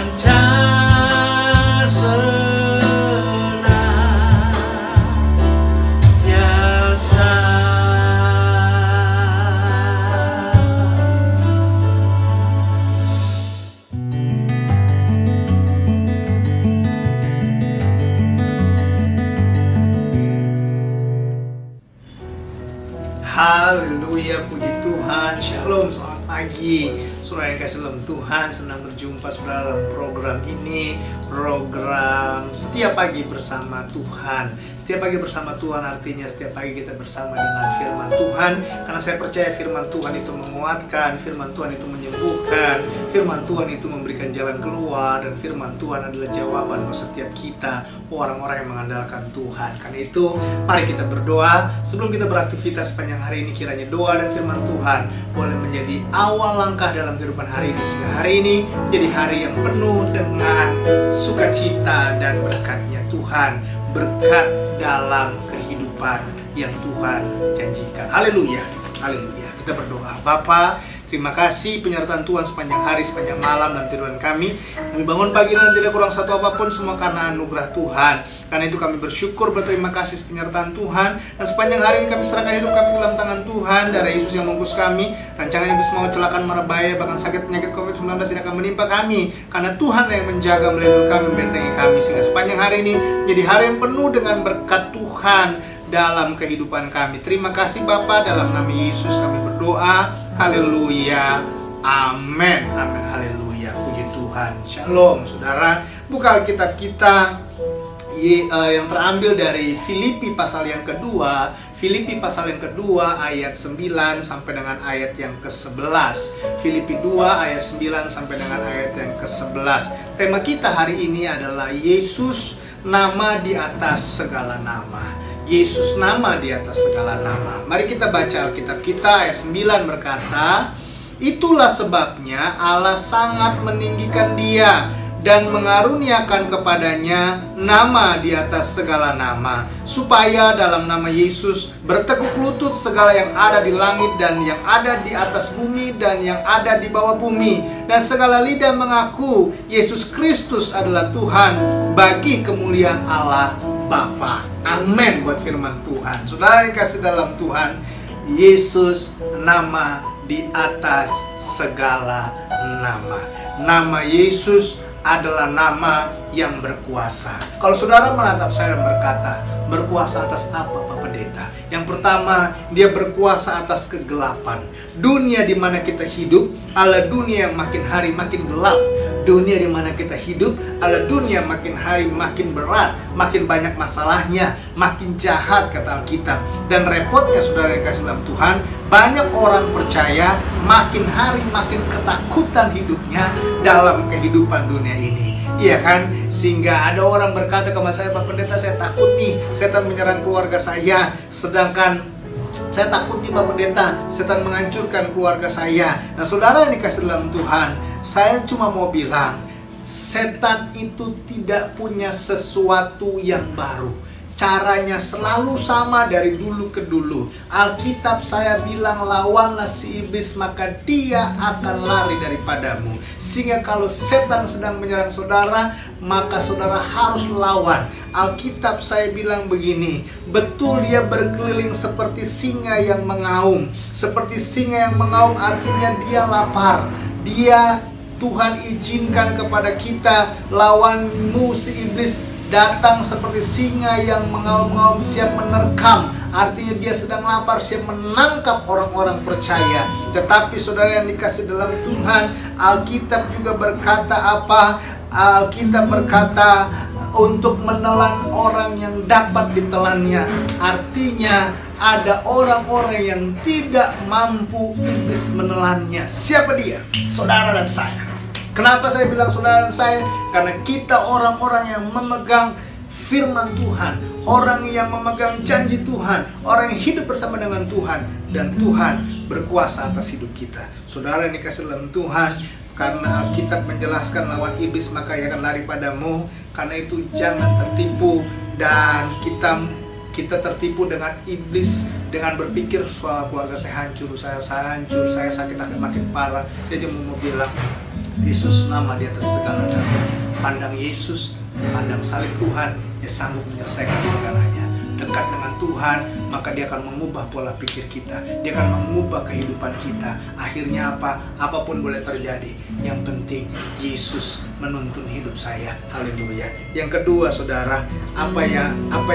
lancar senantiasa. Haleluya, puji Tuhan. Shalom, selamat pagi. Saudara yang kasih dalam Tuhan, senang berjumpa saudara dalam program ini, program Setiap Pagi Bersama Tuhan. Setiap pagi bersama Tuhan artinya setiap pagi kita bersama dengan firman Tuhan. Karena saya percaya firman Tuhan itu menguatkan, firman Tuhan itu menyembuhkan, firman Tuhan itu memberikan jalan keluar, dan firman Tuhan adalah jawaban buat setiap kita, orang-orang yang mengandalkan Tuhan. Karena itu, mari kita berdoa sebelum kita beraktivitas sepanjang hari ini. Kiranya doa dan firman Tuhan boleh menjadi awal langkah dalam kehidupan hari ini, sehingga hari ini menjadi hari yang penuh dengan sukacita dan berkatnya Tuhan, berkat dalam kehidupan yang Tuhan janjikan. Haleluya, haleluya. Kita berdoa. Bapa, terima kasih penyertaan Tuhan sepanjang hari, sepanjang malam dan tiduran kami. Kami bangun pagi dan tidak kurang satu apapun, semua karena anugerah Tuhan. Karena itu kami bersyukur, berterima kasih penyertaan Tuhan. Dan sepanjang hari ini kami serahkan hidup kami ke dalam tangan Tuhan. Darah Yesus yang membungkus kami. Rancangan iblis mau celakaan, mara bahaya, bahkan sakit penyakit COVID-19 tidak akan menimpa kami. Karena Tuhan yang menjaga, melindungi kami, membentengi kami. Sehingga sepanjang hari ini jadi hari yang penuh dengan berkat Tuhan dalam kehidupan kami. Terima kasih Bapa, dalam nama Yesus kami berdoa. Haleluya, amin, amin, haleluya, puji Tuhan. Shalom, saudara. Buka Alkitab kita yang terambil dari Filipi pasal yang kedua. Filipi pasal yang kedua ayat 9 sampai dengan ayat yang ke-11. Filipi 2 ayat 9 sampai dengan ayat yang ke-11. Tema kita hari ini adalah Yesus, nama di atas segala nama. Yesus, nama di atas segala nama. Mari kita baca Alkitab kita. Ayat 9 berkata, itulah sebabnya Allah sangat meninggikan dia dan mengaruniakan kepadanya nama di atas segala nama, supaya dalam nama Yesus bertekuk lutut segala yang ada di langit dan yang ada di atas bumi dan yang ada di bawah bumi, dan segala lidah mengaku Yesus Kristus adalah Tuhan, bagi kemuliaan Allah Bapa. Amin buat firman Tuhan. Saudara yang kasih dalam Tuhan, Yesus nama di atas segala nama. Nama Yesus adalah nama yang berkuasa. Kalau saudara menatap saya dan berkata, berkuasa atas apa Pak Pendeta? Yang pertama, dia berkuasa atas kegelapan. Dunia di mana kita hidup adalah dunia yang makin hari makin gelap. Dunia di mana kita hidup adalah dunia makin hari makin berat, makin banyak masalahnya, makin jahat kata Alkitab. Dan repotnya saudara yang kasih dalam Tuhan, banyak orang percaya makin hari makin ketakutan hidupnya dalam kehidupan dunia ini. Iya kan? Sehingga ada orang berkata kepada saya, Pak Pendeta, saya takut nih setan menyerang keluarga saya. Sedangkan saya takut nih Pak Pendeta, setan menghancurkan keluarga saya. Nah saudara yang dikasih dalam Tuhan, saya cuma mau bilang, setan itu tidak punya sesuatu yang baru. Caranya selalu sama dari dulu ke dulu. Alkitab saya bilang, lawanlah si iblis maka dia akan lari daripadamu. Sehingga kalau setan sedang menyerang saudara, maka saudara harus lawan. Alkitab saya bilang begini, betul dia berkeliling seperti singa yang mengaum. Seperti singa yang mengaum artinya dia lapar. Tuhan izinkan kepada kita, lawanmu si iblis datang seperti singa yang mengaum-ngaum, siap menerkam. Artinya dia sedang lapar, siap menangkap orang-orang percaya. Tetapi saudara yang dikasih dalam Tuhan, Alkitab juga berkata apa? Alkitab berkata untuk menelan orang yang dapat ditelannya. Artinya ada orang-orang yang tidak mampu iblis menelannya. Siapa dia? Saudara dan saya. Kenapa saya bilang saudara dan saya? Karena kita orang-orang yang memegang firman Tuhan, orang yang memegang janji Tuhan, orang yang hidup bersama dengan Tuhan, dan Tuhan berkuasa atas hidup kita. Saudara yang dikasih dalam Tuhan, karena Alkitab menjelaskan lawan iblis maka ia akan lari padamu. Karena itu jangan tertipu, dan kita tertipu dengan iblis dengan berpikir soal keluarga saya hancur, saya sakit akan makin parah. Saya cuma mau bilang, Yesus nama di atas segala nama. Pandang Yesus, pandang salib Tuhan, dia sanggup menyelesaikan segalanya. Dekat dengan Tuhan, maka dia akan mengubah pola pikir kita. Dia akan mengubah kehidupan kita. Akhirnya apa? Apapun boleh terjadi. Yang penting Yesus menuntun hidup saya. Haleluya. Yang kedua, saudara, apa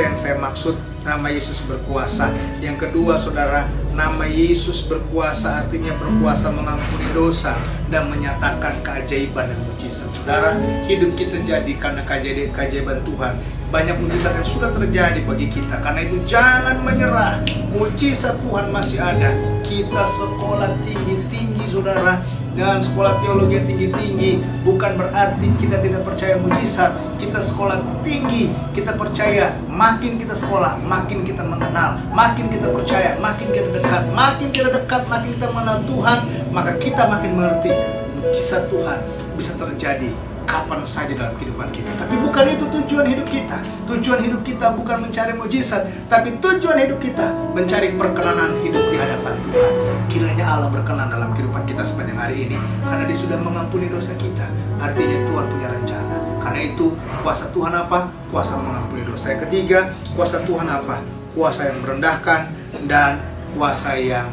yang saya maksud nama Yesus berkuasa? Yang kedua, saudara, nama Yesus berkuasa artinya berkuasa mengampuni dosa dan menyatakan keajaiban dan mujizat. Saudara, hidup kita jadi karena keajaiban Tuhan. Banyak mujizat yang sudah terjadi bagi kita. Karena itu jangan menyerah. Mujizat Tuhan masih ada. Kita sekolah tinggi-tinggi, saudara, dan sekolah teologi yang tinggi-tinggi bukan berarti kita tidak percaya mujizat. Kita sekolah tinggi, kita percaya. Makin kita sekolah, makin kita mengenal. Makin kita percaya, makin kita dekat. Makin kita dekat, makin kita mengenal Tuhan, maka kita makin mengerti mujizat Tuhan bisa terjadi kapan saja dalam kehidupan kita. Tapi bukan itu tujuan hidup kita. Tujuan hidup kita bukan mencari mujizat, tapi tujuan hidup kita mencari perkenanan hidup di hadapan Tuhan. Kiranya Allah berkenan dalam kehidupan kita sepanjang hari ini, karena Dia sudah mengampuni dosa kita. Artinya Tuhan punya rencana. Karena itu kuasa Tuhan apa? Kuasa mengampuni dosa. Yang ketiga, kuasa Tuhan apa? Kuasa yang merendahkan dan kuasa yang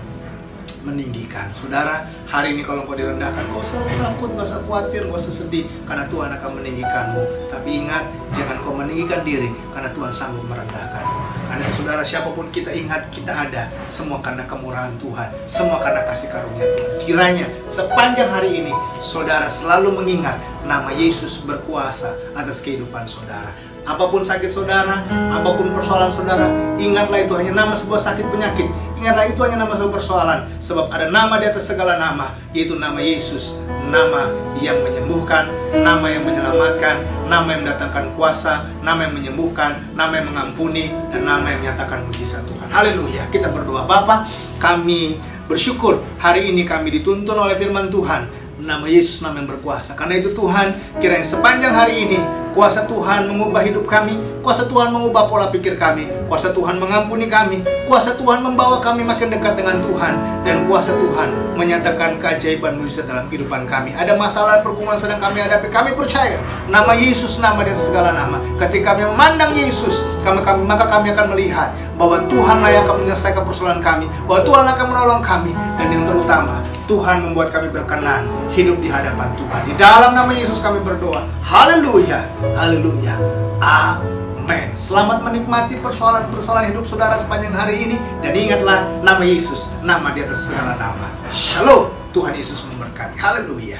meninggikan. Saudara, hari ini kalau kau direndahkan, kau usah takut, kau usah khawatir, kau usah sedih, karena Tuhan akan meninggikanmu. Tapi ingat, jangan kau meninggikan diri, karena Tuhan sanggup merendahkanmu. Karena itu, saudara, siapapun kita, ingat kita ada semua karena kemurahan Tuhan, semua karena kasih karunia Tuhan. Kiranya sepanjang hari ini saudara selalu mengingat nama Yesus berkuasa atas kehidupan saudara. Apapun sakit saudara, apapun persoalan saudara, ingatlah itu hanya nama sebuah sakit penyakit. Ingatlah itu hanya nama sebuah persoalan. Sebab ada nama di atas segala nama, yaitu nama Yesus. Nama yang menyembuhkan, nama yang menyelamatkan, nama yang mendatangkan kuasa, nama yang menyembuhkan, nama yang mengampuni, dan nama yang menyatakan mujizat Tuhan. Haleluya. Kita berdoa. Bapa, kami bersyukur hari ini kami dituntun oleh firman Tuhan. Nama Yesus nama yang berkuasa. Karena itu Tuhan, kiranya sepanjang hari ini kuasa Tuhan mengubah hidup kami, kuasa Tuhan mengubah pola pikir kami, kuasa Tuhan mengampuni kami, kuasa Tuhan membawa kami makin dekat dengan Tuhan, dan kuasa Tuhan menyatakan keajaiban mujizat dalam kehidupan kami. Ada masalah pergumulan sedang kami hadapi, kami percaya nama Yesus nama dan segala nama. Ketika kami memandang Yesus, maka kami akan melihat bahwa Tuhanlah yang akan menyelesaikan persoalan kami, bahwa Tuhan akan menolong kami, dan yang terutama Tuhan membuat kami berkenan hidup di hadapan Tuhan. Di dalam nama Yesus kami berdoa. Haleluya. Haleluya. Amin. Selamat menikmati persoalan-persoalan hidup saudara sepanjang hari ini. Dan ingatlah nama Yesus, nama di atas segala nama. Shalom. Tuhan Yesus memberkati. Haleluya.